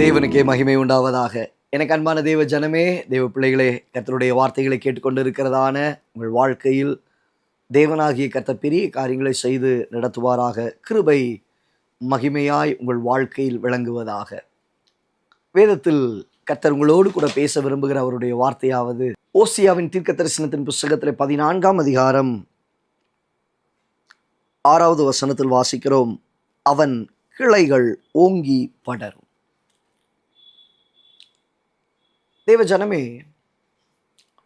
தேவனுக்கே மகிமை உண்டாவதாக. எனக்கு அன்பான தேவ ஜனமே, தேவ பிள்ளைகளே, கர்த்தருடைய வார்த்தைகளை கேட்டுக்கொண்டு இருக்கிறதான உங்கள் வாழ்க்கையில் தேவனாகிய கர்த்தர் பெரிய காரியங்களை செய்து நடத்துவாராக. கிருபை மகிமையாய் உங்கள் வாழ்க்கையில் விளங்குவதாக. வேதத்தில் கர்த்தர் உங்களோடு கூட பேச விரும்புகிற அவருடைய வார்த்தையாவது ஓசியாவின் தீர்க்க தரிசனத்தின் புஸ்தகத்தில் 14ஆம் அதிகாரம் 6வது வசனத்தில் வாசிக்கிறோம், அவன் கிளைகள் ஓங்கி படரும். தேவ ஜனமே,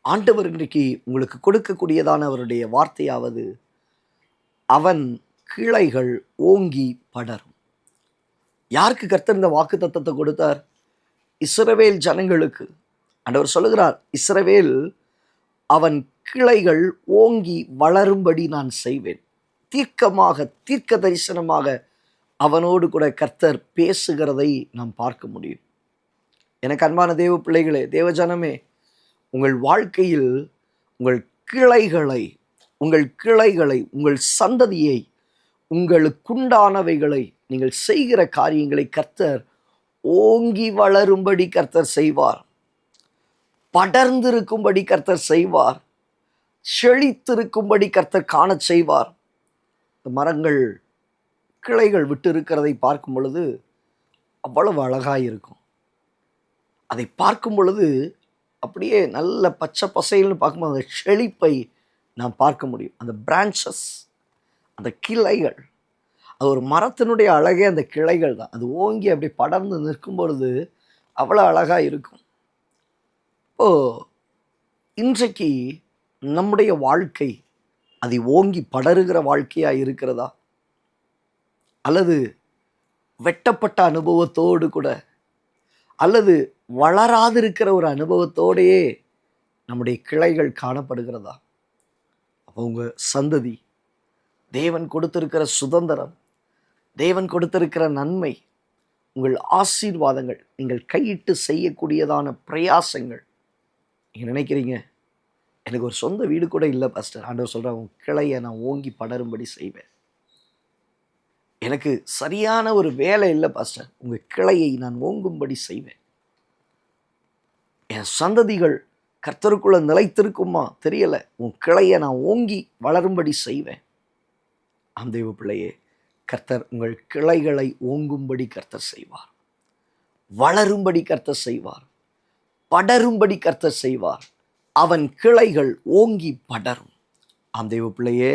ஆண்டவர் இன்றைக்கு உங்களுக்கு கொடுக்கக்கூடியதான அவருடைய வார்த்தையாவது அவன் கிளைகள் ஓங்கி படரும். யாருக்கு கர்த்தர் இந்த வாக்கு தத்தத்தை கொடுத்தார்? இஸ்ரவேல் ஜனங்களுக்கு. ஆண்டவர் சொல்லுகிறார், இஸ்ரவேல் அவன் கிளைகள் ஓங்கி வளரும்படி நான் செய்வேன். தீர்க்கமாக, தீர்க்க தரிசனமாக அவனோடு கூட கர்த்தர் பேசுகிறதை நாம் பார்க்க முடியும். எனக்கு அன்பான தேவ பிள்ளைகளே, தேவ ஜனமே, உங்கள் வாழ்க்கையில் உங்கள் கிளைகளை, உங்கள் சந்ததியை, உங்களுக்குண்டானவைகளை, நீங்கள் செய்கிற காரியங்களை கர்த்தர் ஓங்கி வளரும்படி கர்த்தர் செய்வார். படர்ந்திருக்கும்படி கர்த்தர் செய்வார். செழித்திருக்கும்படி கர்த்தர் காண செய்வார். மரங்கள் கிளைகள் விட்டு இருக்கிறதை பார்க்கும் பொழுது அவ்வளவு அழகாயிருக்கும். அதை பார்க்கும் பொழுது அப்படியே நல்ல பச்சை பசைல்னு பார்க்கும்போது அந்த செழிப்பை நாம் பார்க்க முடியும். அந்த பிரான்ச்சஸ், அந்த கிளைகள், அது ஒரு மரத்தினுடைய அழகே அந்த கிளைகள் தான். அது ஓங்கி அப்படி படர்ந்து நிற்கும் பொழுது அவ்வளோ அழகாக இருக்கும். இன்றைக்கு நம்முடைய வாழ்க்கை அது ஓங்கி படருகிற வாழ்க்கையாக இருக்கிறதா, அல்லது வெட்டப்பட்ட அனுபவத்தோடு கூட, அல்லது வளராதிருக்கிற ஒரு அனுபவத்தோடையே நம்முடைய கிளைகள் காணப்படுகிறதா? அப்போ உங்கள் சந்ததி, தேவன் கொடுத்திருக்கிற சுதந்திரம், தேவன் கொடுத்திருக்கிற நன்மை, உங்கள் ஆசீர்வாதங்கள், நீங்கள் கையிட்டு செய்யக்கூடியதான பிரயாசங்கள், நீங்கள் நினைக்கிறீங்க, எனக்கு ஒரு சொந்த வீடு கூட இல்லை பாஸ்டர். ஆண்டவர் சொல்கிறேன், உங்கள் கிளையை நான் ஓங்கி படரும்படி செய்வேன். எனக்கு சரியான ஒரு வேலை இல்லை பாஸ்டர், உங்கள் கிளையை நான் ஓங்கும்படி செய்வேன். என் சந்ததிகள் கர்த்தருக்குள்ள நிலைத்திருக்குமா தெரியலை, உன் கிளையை நான் ஓங்கி வளரும்படி செய்வேன். தேவ பிள்ளையே, கர்த்தர் உங்கள் கிளைகளை ஓங்கும்படி கர்த்தர் செய்வார். வளரும்படி கர்த்தர் செய்வார். படரும்படி கர்த்தர் செய்வார். அவன் கிளைகள் ஓங்கி படரும். தேவ பிள்ளையே,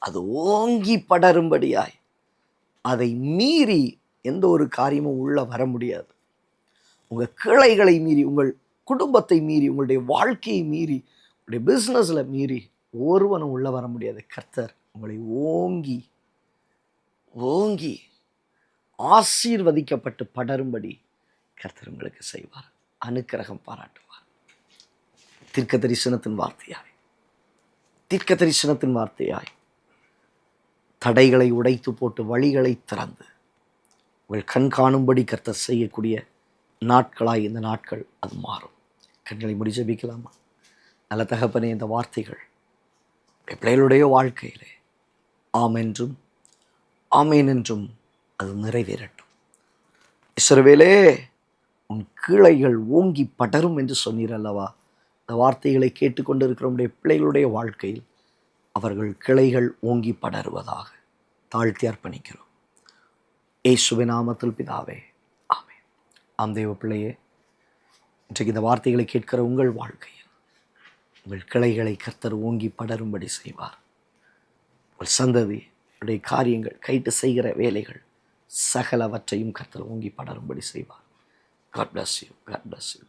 அது ஓங்கி படரும்படியாய் அதை மீறி எந்த ஒரு காரியமும் உள்ள வர முடியாது. உங்கள் கிளைகளை மீறி, உங்கள் குடும்பத்தை மீறி, உங்களுடைய வாழ்க்கையை மீறி, உங்களுடைய பிஸ்னஸில் மீறி ஒருவனும் உள்ள வர முடியாது. கர்த்தர் உங்களை ஓங்கி ஓங்கி ஆசீர்வதிக்கப்பட்டு படரும்படி கர்த்தர் உங்களுக்கு செய்வார். அனுக்கிரகம் பாராட்டுவார். தீர்க்க தரிசனத்தின் வார்த்தையாய் தடைகளை உடைத்து போட்டு வழிகளை திறந்து உங்கள் கண் காணும்படி கர்த்தர் செய்யக்கூடிய நாட்களாய் இந்த நாட்கள் அது மாறும். கண்களை முடி ஜெபிக்கலாமா? நல்ல தகப்பனே, இந்த வார்த்தைகள் பிள்ளைகளுடைய வாழ்க்கையிலே ஆமென்றும் ஆமேன் என்றும் அது நிறைவேறட்டும். இஸ்ரவேலே, உன் கிளைகள் ஓங்கி படரும் என்று சொன்னீர் அல்லவா? இந்த வார்த்தைகளை கேட்டுக்கொண்டிருக்கிற உடைய பிள்ளைகளுடைய வாழ்க்கையில் அவர்கள் கிளைகள் ஓங்கி படருவதாக தாழ்த்தி அர்ப்பணிக்கிறோம். இயேசுவின் நாமத்தில் பிதாவே, ஆமென். தேவ பிள்ளையே, இன்றைக்கு இந்த வார்த்தைகளை கேட்கிற உங்கள் வாழ்க்கையில் உங்கள் கிளைகளை கர்த்தர் ஓங்கி படரும்படி செய்வார். உங்கள் சந்ததி, உடைய காரியங்கள், கைட்டு செய்கிற வேலைகள் சகலவற்றையும் கர்த்தர் ஓங்கி படரும்படி செய்வார். God bless you. God bless you.